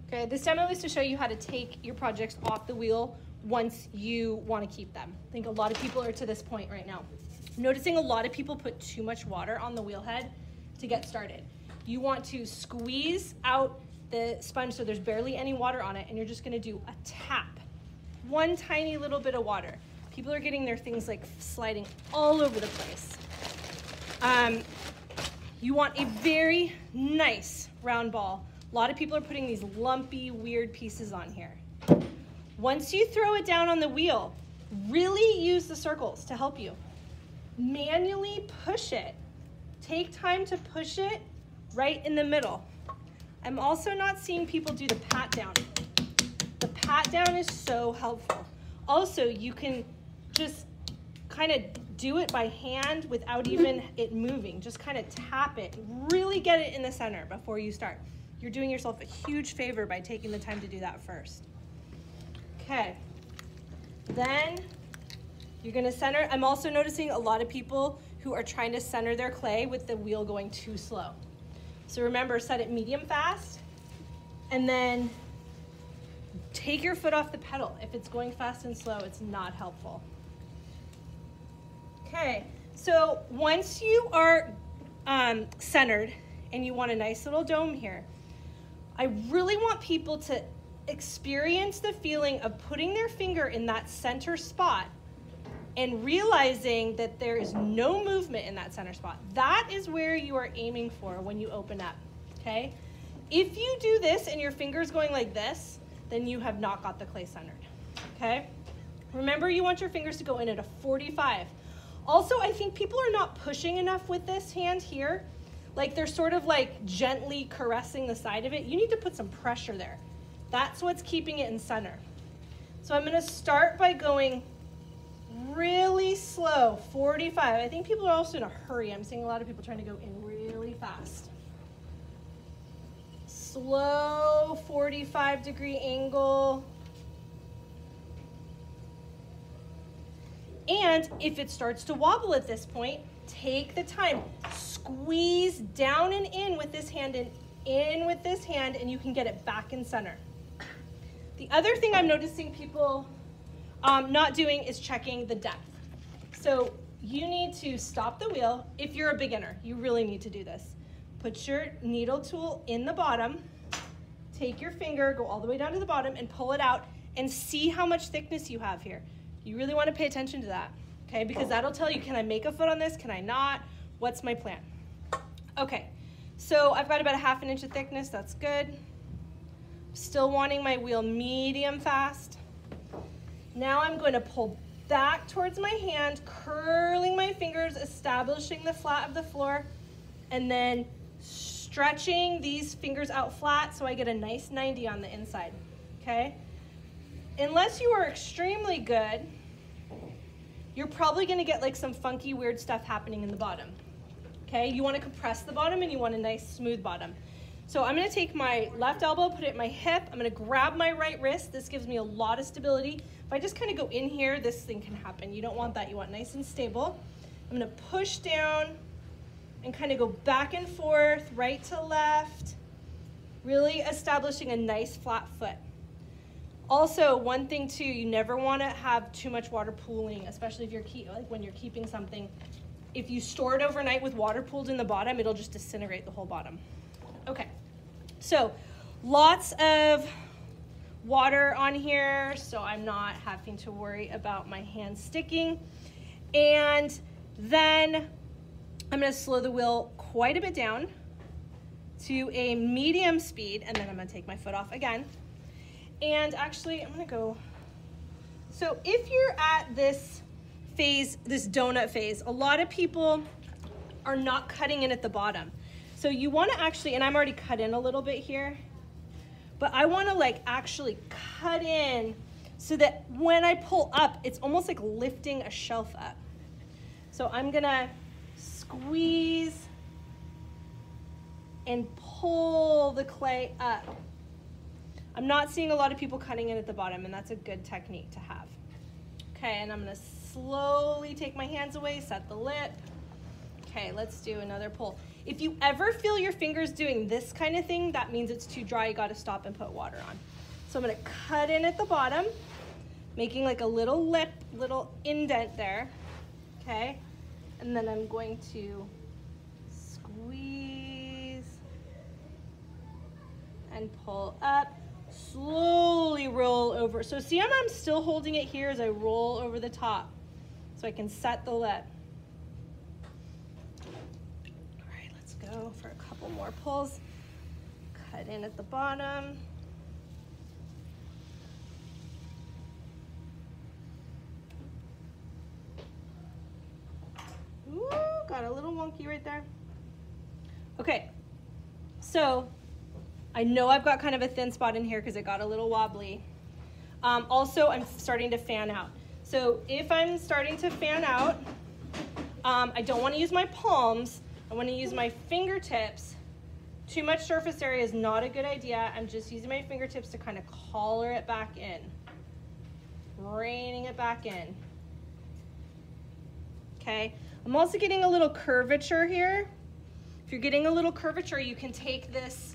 Okay, this demo is to show you how to take your projects off the wheel once you want to keep them. I think a lot of people are to this point right now. I'm noticing a lot of people put too much water on the wheel head to get started. You want to squeeze out the sponge so there's barely any water on it, and you're just going to do a tap. One tiny little bit of water. People are getting their things like sliding all over the place. You want a very nice round ball. A lot of people are putting these lumpy, weird pieces on here. Once you throw it down on the wheel, really use the circles to help you. Manually push it. Take time to push it right in the middle. I'm also not seeing people do the pat down. The pat down is so helpful. Also, you can just kind of do it by hand without even it moving. Just kind of tap it. Really get it in the center before you start. You're doing yourself a huge favor by taking the time to do that first. Okay. Then you're going to center. I'm also noticing a lot of people who are trying to center their clay with the wheel going too slow. So remember, set it medium fast, and then take your foot off the pedal. If it's going fast and slow, it's not helpful. Okay, so once you are centered and you want a nice little dome here, I really want people to experience the feeling of putting their finger in that center spot and realizing that there is no movement in that center spot. That is where you are aiming for when you open up, okay? If you do this and your finger's going like this, then you have not got the clay centered, okay? Remember, you want your fingers to go in at a 45. Also, I think people are not pushing enough with this hand here. Like they're sort of like gently caressing the side of it. You need to put some pressure there. That's what's keeping it in center. So I'm gonna start by going really slow, 45. I think people are also in a hurry. I'm seeing a lot of people trying to go in really fast. Slow 45-degree angle. And if it starts to wobble at this point, take the time. Squeeze down and in with this hand and in with this hand, and you can get it back in center. The other thing I'm noticing people not doing is checking the depth. So you need to stop the wheel. If you're a beginner, you really need to do this. Put your needle tool in the bottom, take your finger, go all the way down to the bottom and pull it out and see how much thickness you have here. You really want to pay attention to that, okay? Because that'll tell you, can I make a foot on this? Can I not? What's my plan? Okay, so I've got about a ½ inch of thickness. That's good. Still wanting my wheel medium fast. Now I'm going to pull back towards my hand, curling my fingers, establishing the flat of the floor, and then stretching these fingers out flat so I get a nice 90 on the inside, okay? Unless you are extremely good, you're probably gonna get like some funky, weird stuff happening in the bottom, okay? You wanna compress the bottom and you want a nice smooth bottom. So I'm gonna take my left elbow, put it in my hip, I'm gonna grab my right wrist. This gives me a lot of stability. If I just kind of go in here, this thing can happen. You don't want that, you want nice and stable. I'm gonna push down and kind of go back and forth, right to left, really establishing a nice flat foot. Also, one thing too, you never want to have too much water pooling, especially if you're when you're keeping something. If you store it overnight with water pooled in the bottom, it'll just disintegrate the whole bottom. Okay, so lots of water on here, so I'm not having to worry about my hand sticking. And then I'm going to slow the wheel quite a bit down to a medium speed, and then I'm going to take my foot off again. And actually, I'm going to go. So if you're at this phase, this donut phase, a lot of people are not cutting in at the bottom. So you want to actually, and I'm already cut in a little bit here, but I want to like actually cut in so that when I pull up, it's almost like lifting a shelf up. So I'm going to squeeze and pull the clay up. I'm not seeing a lot of people cutting in at the bottom, and that's a good technique to have. Okay, and I'm gonna slowly take my hands away, set the lip. Okay, let's do another pull. If you ever feel your fingers doing this kind of thing, that means it's too dry. You got to stop and put water on. So I'm going to cut in at the bottom, making like a little lip, little indent there, okay? And then I'm going to squeeze and pull up, slowly roll over. So see how I'm still holding it here as I roll over the top so I can set the lip. All right, let's go for a couple more pulls. Cut in at the bottom. Ooh, got a little wonky right there. Okay, so I know I've got kind of a thin spot in here because it got a little wobbly. Also, I'm starting to fan out. So if I'm starting to fan out, I don't want to use my palms. I want to use my fingertips. Too much surface area is not a good idea. I'm just using my fingertips to kind of collar it back in, reining it back in. Okay, I'm also getting a little curvature here. If you're getting a little curvature, you can take this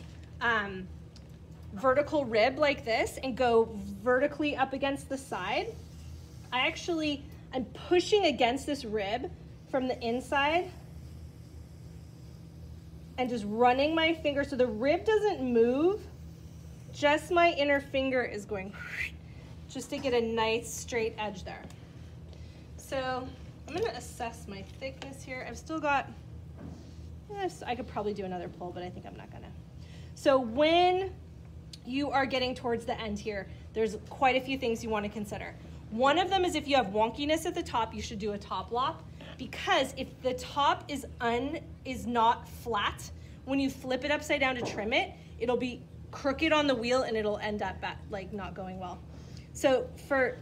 vertical rib like this and go vertically up against the side. I'm pushing against this rib from the inside and just running my finger so the rib doesn't move, just my inner finger is going just to get a nice straight edge there. So I'm gonna assess my thickness here. I've still got, I could probably do another pull, but I think I'm not gonna. So when you are getting towards the end here, there's quite a few things you want to consider. One of them is if you have wonkiness at the top, you should do a top lop, because if the top is not flat, when you flip it upside down to trim it, it'll be crooked on the wheel and it'll end up like not going well. So for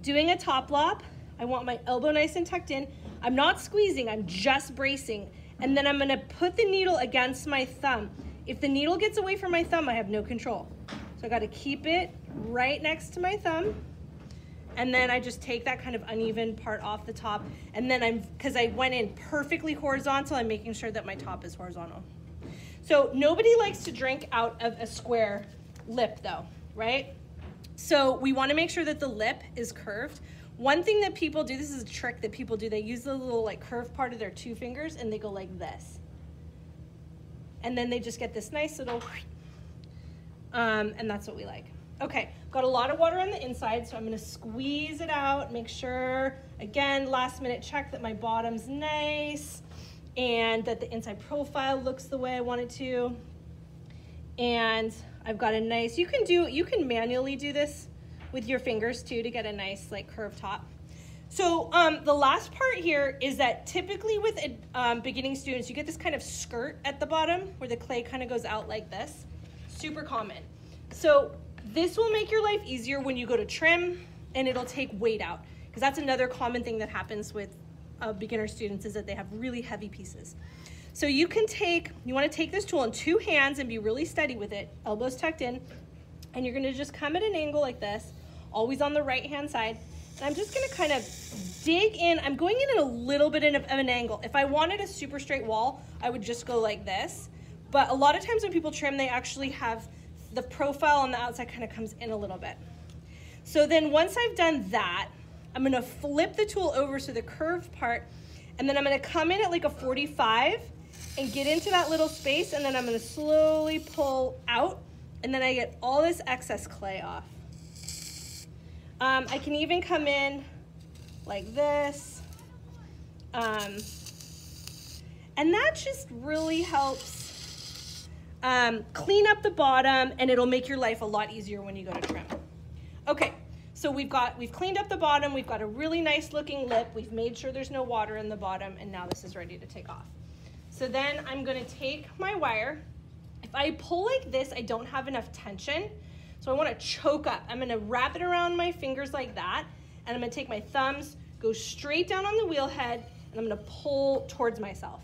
doing a top lop, I want my elbow nice and tucked in. I'm not squeezing, I'm just bracing. And then I'm gonna put the needle against my thumb. If the needle gets away from my thumb, I have no control. So I gotta keep it right next to my thumb. And then I just take that kind of uneven part off the top. And then because I went in perfectly horizontal, I'm making sure that my top is horizontal. So nobody likes to drink out of a square lip though, right? So we wanna make sure that the lip is curved. One thing that people do, this is a trick that people do, they use the little like curved part of their two fingers and they go like this. And then they just get this nice little, and that's what we like. Okay, got a lot of water on the inside, so I'm gonna squeeze it out, make sure, again, last minute check that my bottom's nice and that the inside profile looks the way I want it to. And I've got a nice, you can manually do this with your fingers too to get a nice like curved top. So the last part here is that typically with beginning students, you get this kind of skirt at the bottom where the clay kind of goes out like this. Super common. So this will make your life easier when you go to trim, and it'll take weight out, because that's another common thing that happens with beginner students is that they have really heavy pieces. So you want to take this tool in two hands and be really steady with it, elbows tucked in, and you're going to just come at an angle like this, always on the right hand side. And I'm just gonna kind of dig in. I'm going in at a little bit of an angle. If I wanted a super straight wall, I would just go like this. But a lot of times when people trim, they actually have the profile on the outside kind of comes in a little bit. So then once I've done that, I'm gonna flip the tool over so the curved part, and then I'm gonna come in at like a 45 and get into that little space, and then I'm gonna slowly pull out, and then I get all this excess clay off. I can even come in like this. And that just really helps clean up the bottom, and it'll make your life a lot easier when you go to trim. Okay, so we've cleaned up the bottom, we've got a really nice looking lip, we've made sure there's no water in the bottom, and now this is ready to take off. So then I'm gonna take my wire. If I pull like this, I don't have enough tension. So I want to choke up. I'm going to wrap it around my fingers like that, and I'm going to take my thumbs, go straight down on the wheel head, and I'm going to pull towards myself.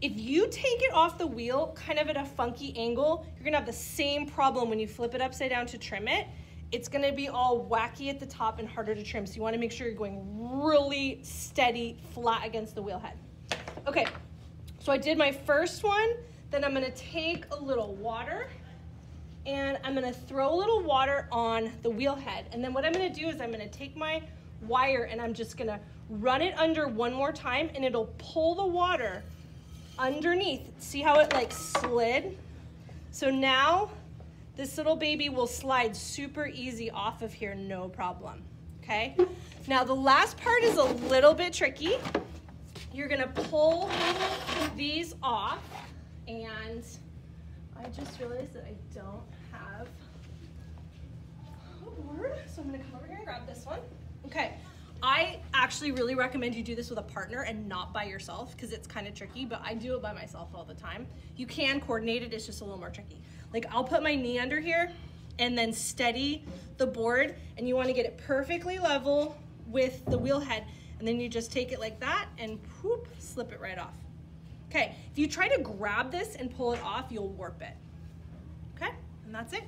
If you take it off the wheel kind of at a funky angle, you're going to have the same problem when you flip it upside down to trim it. It's going to be all wacky at the top and harder to trim. So you want to make sure you're going really steady, flat against the wheel head. Okay, so So I did my first one, then I'm gonna take a little water and I'm gonna throw a little water on the wheel head. And then what I'm gonna do is I'm gonna take my wire and I'm just gonna run it under one more time and it'll pull the water underneath. See how it like slid? So now this little baby will slide super easy off of here, no problem, okay? Now the last part is a little bit tricky. You're gonna pull these off, and I just realized that I don't have a board, so I'm gonna come over here and grab this one. Okay, I actually really recommend you do this with a partner and not by yourself because it's kind of tricky, but I do it by myself all the time. You can coordinate it, it's just a little more tricky. Like I'll put my knee under here and then steady the board, and you wanna get it perfectly level with the wheel head, and then you just take it like that and whoop, slip it right off. Okay, if you try to grab this and pull it off, you'll warp it. Okay, and that's it.